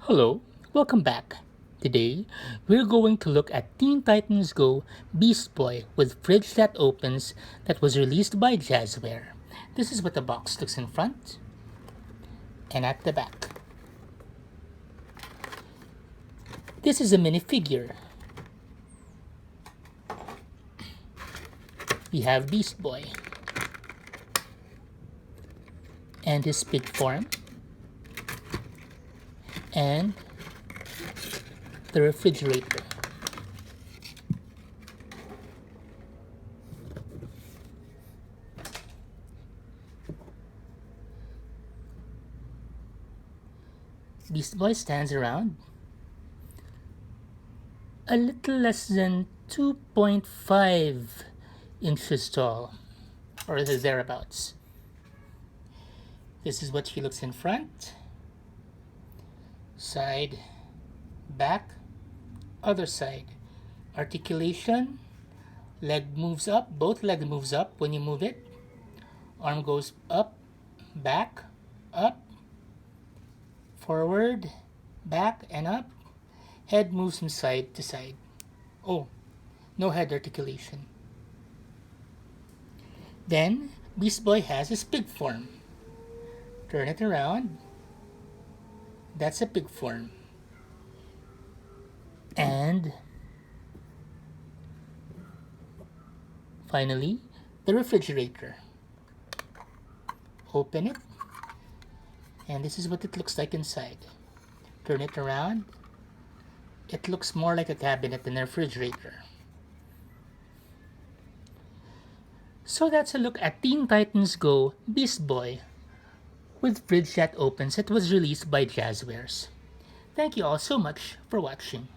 Hello, welcome back. Today, we're going to look at Teen Titans Go Beast Boy with Fridge That Opens that was released by Jazzware. This is what the box looks in front and at the back. This is a minifigure. We have Beast Boy and his pig form and the refrigerator. Beast Boy stands around a little less than 2.5 inches tall, or thereabouts. This is what she looks in front, side, back, other side. Articulation, leg moves up, both legs moves up when you move it. Arm goes up, up, forward, back, and up. Head moves from side to side. Oh, no head articulation. Then, Beast Boy has his pig form. Turn it around. That's a pig form. And finally, the refrigerator. Open it. And this is what it looks like inside. Turn it around. It looks more like a cabinet than a refrigerator. So that's a look at Teen Titans Go Beast Boy with Fridge That Opens. It was released by Jazzwares. Thank you all so much for watching.